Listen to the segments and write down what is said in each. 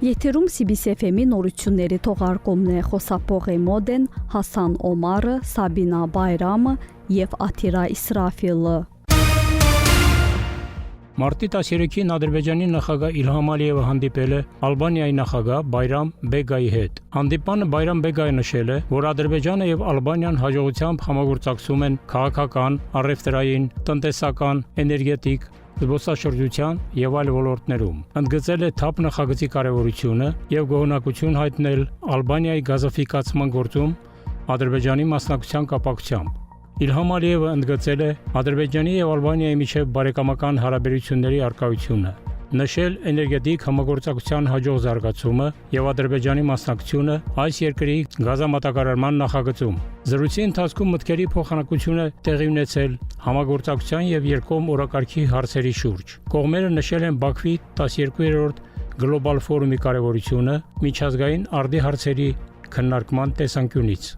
Եթերում CBC-FM-ի նորությունների թողարկումն է, խոսափող է Մոդեն, Հասան Օմարը, Սաբինա Բայրամը և Աթիրա Իսրաֆիլը։ Մարտի 13-ին Ադրբեջանի նախագահ Իլհամ Ալիևը հանդիպել է Ալբանիայի նախագահ Բայրամ Բեգայի հետ։ Հանդիպանը Բայրամ Բեգայը նշել է, որ Ադրբեջանը և Ալբանիան հաջողությամբ համագործակցում են քաղաքական, առևտրային, տնտեսական, էներգետիկ, զբոսաշրջության և այլ ոլորտներում։ Ընդգծել է թափ նախագծի կարևորությունը և գոհունակություն հայտնել Ալբանիայի գազաֆիկացման գործում Ադրբեջանի մասնակցության կապակցությամբ։ Իլհամ Ալիևը ընդգծել է Ադրբեջանի և Ալբանիայի միջև բարեկամական հարաբերությունների առկայությունը, նշել էներգետիկ համագործակցության հաջող զարգացումը և Ադրբեջանի մասնակցությունը այս երկրի գազամատակարարման նախագծում։ Զրույցի ընթացքում մտքերի փոխանակություն է տեղի ունեցել համագործակցության և երկկողմ օրակարգի հարցերի շուրջ։ Կողմերը նշել են Բաքվի 12-րդ գլոբալ ֆորումի կարևորությունը միջազգային արդի հարցերի քննարկման տեսանկյունից։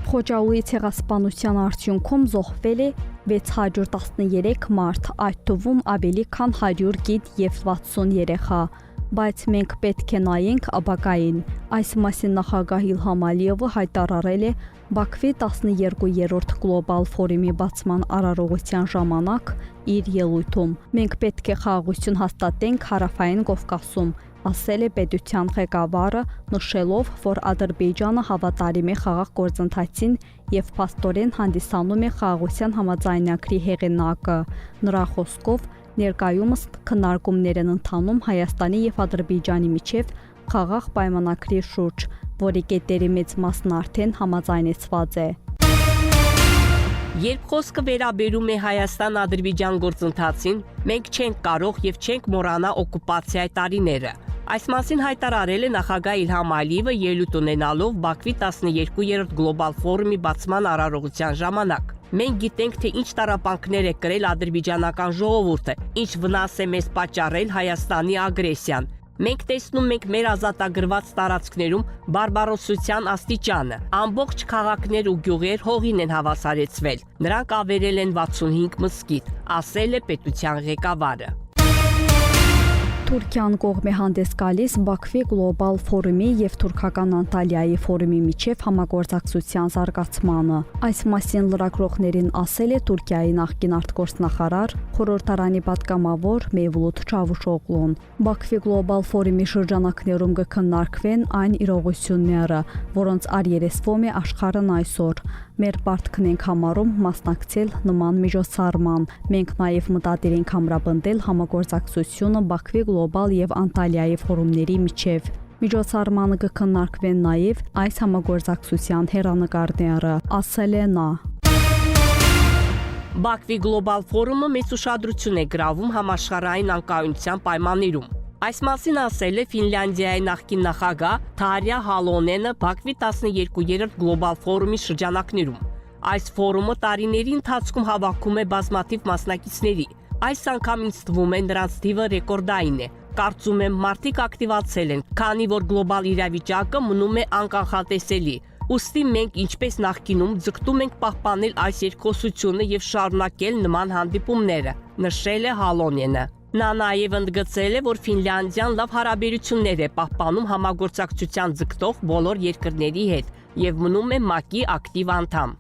Խոջաուի ցեղասպանության արդյունքում զոհվել է 613 մարդ, այդ թվում ավելի քան 100 կին և 60 երեխա, բայց մենք պետք է նայենք ապագային։ Այս մասին նախագահ Իլհամ Ալիևը հայտարարել է Բաքվի 12-րդ գլոբալ ֆորումի բացման արարողության ժամանակ իր ելույթում։ Մենք պետք է խաղաղություն հաստատենք Հարավային Կովկասում, ասել է պետության ղեկավարը, նշելով, որ Ադրբեջանը հավատարիմ է խաղաղ գործընթացին և փաստորեն հանդիսանում է խաղաղության համաձայնագրի հեղինակը։ Նրա խոսքով, ներկայումս քննարկումներ են ընթանում Հայաստանի և Ադրբեջանի միջև խաղաղ պայմանագրի շուրջ, որի կետերի մեծ մասն արդեն համաձայնեցված է։ Երբ խոսքը վերաբերում է Հայաստան-Ադրբեջան գործընթացին, մենք չենք կարող և չենք մոռանա օկուպացիայի տարիները։ Այս մասին հայտարարել է նախագահ Իլհամ Ալիևը ելույթ ունենալով Բաքվի 12-րդ գլոբալ ֆորումի բացման արարողության ժամանակ։ Մենք գիտենք, թե ինչ տառապանքներ է կրել ադրբեջանական ժողովուրդը, ինչ վնաս է մեզ պատճառել Հայաստանի ագրեսիան։ Մենք տեսնում ենք մեր ազատագրված տարածքներում բարբարոսության աստիճանը։ Ամբողջ քաղաքներ ու գյուղեր հողին են հավասարեցվել։ Նրանք ավերել են 65 մզկիթ, ասել է պետության ղեկավարը։ Թուրքիան կողմ է հանդես գալիս Բաքվի գլոբալ ֆորումի և թուրքական Անտալիայի ֆորումի միջև համագործակցության զարգացմանը։ Այս մասին լրագրողներին ասել է Թուրքիայի նախկին արտգործնախարար, խորհրդարանի պատգամավոր Մեվլութ Չավուշօղլուն։ Բաքվի գլոբալ ֆորումի շրջանակներում կքննարկվեն այն իրողությունները, որոնց երեսվում է աշխարհն այսօր։ Մեր պարտքն ենք համարում մասնակցել նման միջոցառման։ Մենք նաև մտադիր ենք ամրապնդել համագործակցությունը Բաքվի գլոբալ և Անտալիայի ֆորումների միջև։ Միջոցառմանը կքննարկվեն նաև այս համագործակցության հեռանկարները, ասել է նա։ Բաքվի գլոբալ ֆորումը մեծ ուշադրություն է գրավում համաշխարհային անկայունության պայմաններում։ Այս մասին ասել է Ֆինլանդիայի նախկին նախագահ Թարյա Հալոնենը Բաքվի 12-րդ գլոբալ ֆորումի շրջանակներում։ Այս ֆորումը տարիների ընթացքում հավաքում է բազմաթիվ մասնակիցների։ Այս անգամ ինձ թվում է նրանց թիվը ռեկորդային է։ Կարծում եմ մարդիկ ակտիվացել են, քանի որ գլոբալ իրավիճակը մնում է անկանխատեսելի։ Ուստի մենք ինչպես նախկինում ձգտում ենք պահպանել այս երկխոսությունը և շարունակել նման հանդիպումները, նշել է Հալոնենը։ Նա նաև ընդգծել է, որ Ֆինլանդիան լավ հարաբերություններ է պահպանում համագործակցության ձգտող բոլոր երկրների հետ և մնում է ՄԱԿ-ի ակտիվ անդամ։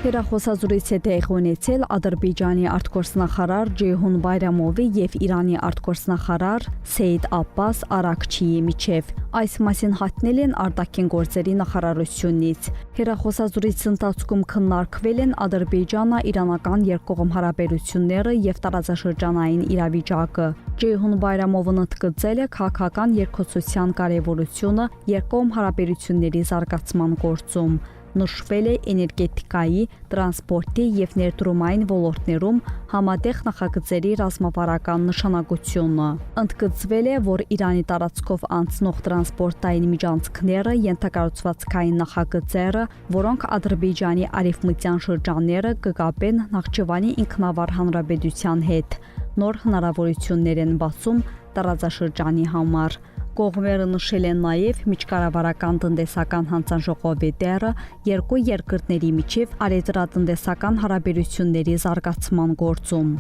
Հեռախոսազրույց է տեղի ունեցել Ադրբեջանի արտգործնախարար Ջեյհուն Բայրամովի և Իրանի արտգործնախարար Սեյեդ Աբբաս Արաքչիի միջև։ Այս մասին հայտնել են արտաքին գործերի նախարարությունից։ Հեռախոսազրույցի ընթացքում քննարկվել են Ադրբեջանա-իրանական երկկողմ հարաբերությունները և տարածաշրջանային իրավիճակը։ Ջեյհուն Բայրամովն ընդգծել է քաղաքական երկխոսության կարևորությունը երկկողմ հարաբերությունների զարգացման գործում։ Նշվել է էներգետիկայի, տրանսպորտի և ներդրումային ոլորտներում համատեղ նախագծերի ռազմավարական նշանակությունը։ Ընդգծվել է, որ Իրանի տարածքով անցնող տրանսպորտային միջանցքները, ենթակառուցվածքային նախագծերը, որոնք Ադրբեջանի արևմտյան շրջանները կկապեն Նախճիվանի ինքնավար հանրապետության հետ, նոր հնարավորություններ են բացում տարածաշրջանի համար։ Կողմերը նշել են նաև միջկառավարական տնտեսական հանձնաժողովի դերը երկու երկրների միջև առևտրատնտեսական հարաբերությունների զարգացման գործում։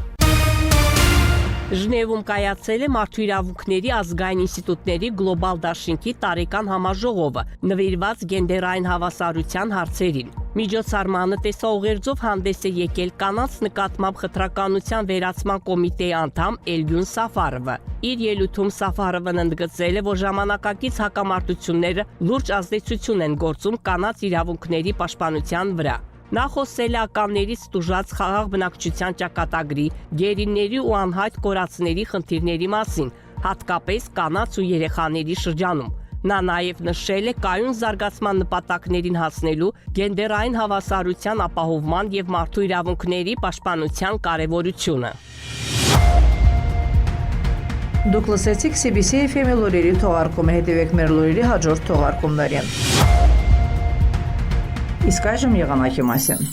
Ժնևում կայացել է Մարդու իրավունքների ազգային ինստիտուտների գլոբալ դաշինքի տարեկան համաժողովը, նվիրված գենդերային հավասարության հարցերին։ Միջոցառմանը տեսաուղերձով հանդես է եկել կանանց նկատմամբ խտրականության վերացման կոմիտեի անդամ Էլգյուն Սաֆարովը։ Իր ելույթում Սաֆարովն ընդգծել է, որ ժամանակակից հակամարտությունները լուրջ ազդեցություն են գործում կանանց իրավունքների պաշտպանության վրա։ Նա խոսել է ականներից տուժած խաղաղ բնակչության ճակատագրի, գերիների ու անհայտ կորածների խնդիրների մասին, հատկապես կանանց ու երեխաների շրջանում։ Նա նաև նշել է կայուն զարգացման նպատակներին հասնելու, գենդերային հավասարության ապահովման և մարդու իրավունքների պաշտպանության կարևորությունը։ Դուք լսեցիք CBC FM-ի լուրերի թողարկումը, հետևեք մեր լուրերի հաջորդ թողարկումներին։ Իսկ այժմ եղանակի մասին։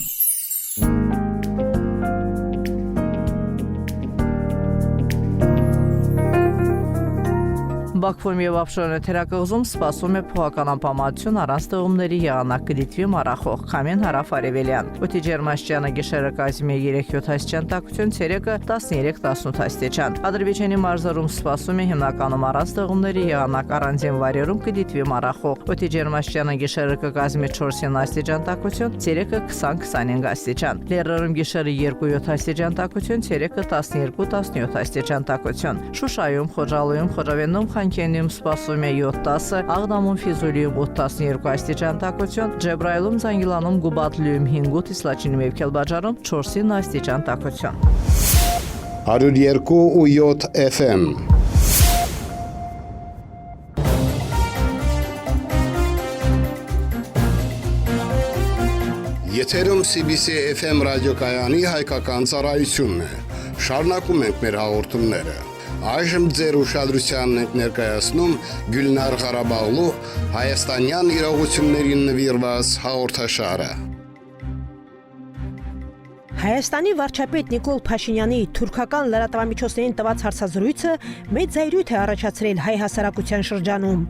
Բաքվում եւ Աբշարոնի թերակղզում սպասում է փոփոխական անպամատություն առանց ձեղումների եղանակ կդիտվի մառախող քամին հարավարևելյան։ Օդի ջերմաստիճանը գիշերը կազմի 3-7 աստիճան տաքություն, ցերեկը 13-18 աստիճան։ Ադրբեջանի մարզերում սպասում է հիմնականում առանց ձեղումների եղանակ առանձին վայրերում կդիտվի մառախող։ Օդի ջերմաստիճանը գիշերը կկազմի 4-9 աստիճան տաքություն, ցերեկը 20-25 աստիճան։ Լեռներում գիշերը 2-7 աստիճան տաքություն, ցերեկը 12-17 աստիճան տաքություն։ Շուշայում, Խոջալույում, Խոջավեննում Քենիում սպասում է 7-10, Աղդամում, Ֆիզուլիում 8-12 աստիճան տաքություն, Ջեբրայիլում, Զանգիլանում, Գուբատլիում 5-8, Իսլաչինում եւ Քելբաջարում 4-9 աստիճան տաքություն։ 102.7 FM Եթերում CBC FM ռադիոկայանի հայկական ծառայությունն է։ Շարունակում ենք մեր հաղորդումները։ Այժմ ձեր ուշադրությանն ենք ներկայացնում Գյուլնար Ղարաբաղլու հայաստանյան իրողություններին նվիրված հաղորդաշարը։ Հայաստանի վարչապետ Նիկոլ Փաշինյանի թուրքական լրատվամիջոցներին տված հարցազրույցը մեծ զայրույթ է առաջացրել հայ հասարակության շրջանում։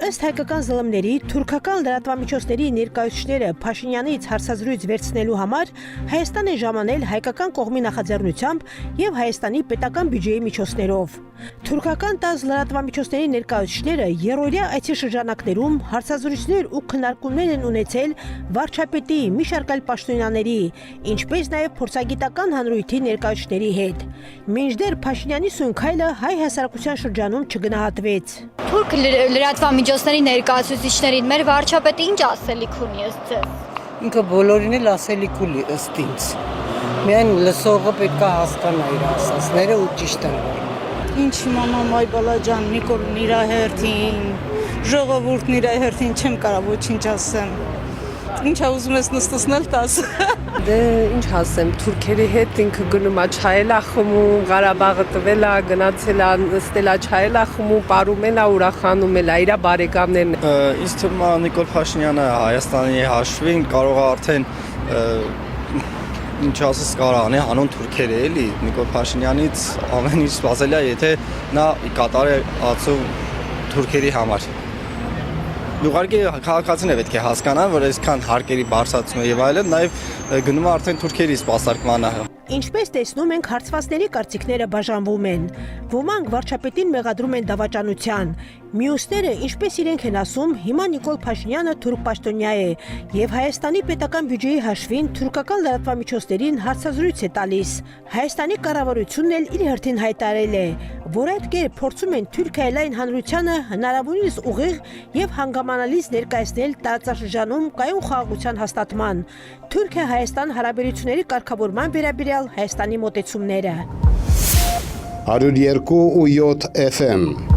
Ըստ հայկական զլմների, թուրքական լրատվամիջոցների ներկայացուցիչները Փաշինյանից հարցազրույց վերցնելու համար Հայաստան են ժամանել հայկական կողմի նախաձեռնությամբ եւ Հայաստանի պետական բյուջեի միջոցներով։ Թուրքական տաս լրատվամիջոցների ներկայացուցիչները երրորդյա այցի շրջանակներում հարցազրույցներ ու քննարկումներ են ունեցել վարչապետի մի շարք այլ պաշտոնյաների, ինչպես նաեւ փորձագիտական հանրույթի ներկայացուցիչների հետ։ Մինչդեռ Փաշինյանի սունքայլը հայ հասարակության շրջանում չգնահատվեց։ Թուրք լրատվամիջոցների ներկայացուցիչներին մեր վարչապետը ինչ ասելիք ունի ըստ ձեզ։ Ինքը բոլորին էլ ասելիք ունի ըստ ինձ։ Միայն լսողը պետք է հասկանա իր ասածները ու ճիշտ են։ Ինչ իմանամ այ բալաջան Նիկոլն իր հերթին, ժողովուրդն իր հերթին չեմ կարող ոչինչ ասեմ։ Ինչա ուզում ես նստացնել տաս։ Դե ինչ ասեմ, թուրքերի հետ ինքը գնում է չայել է խմում, Ղարաբաղը տվել է, գնացել է, նստել է չայել է խմում, ապարում է, ուրախանում է, իր բարեկամներն։ Ինձ թվում է Նիկոլ Փաշինյանը Հայաստանի հաշվին կարող է արդեն ինչ ասես կարող անի հանուն թուրքերը էլի Նիկոլ Փաշինյանից ամեն ինչ սպասելի է եթե նա կատարի ածու թուրքերի համար։ Ուղղակի քաղաքացիները պետք է հասկանան, որ այսքան հարկերի բարձրացումը եւ այլն նաեւ գնում է արդեն թուրքերի սպասարկմանը։ Ինչպես տեսնում ենք, հարցվածների կարծիքները բաժանվում են։ Ոմանք վարչապետին մեղադրում են դավաճանության, մյուսները, ինչպես իրենք են ասում, հիմա Նիկոլ Փաշինյանը թուրք պաշտոնյա է եւ Հայաստանի պետական բյուջեի հաշվին թուրքական լրատվամիջոցներին հարցազրույց է տալիս։ Հայաստանի կառավարությունն էլ իր հերթին հայտարարել է, որ այդ կերպ փորձում են Թուրքիայի հանրությանը հնարավորինս ուղիղ եւ հանգամանալից ներկայացնել տարածաշրջանում կայուն խաղաղության հաստատման, Թուրքիա-Հայաստան հարաբերությունների կարգավորման վերաբերյալ Հայաստանի մոտեցումները։ 102.7 FM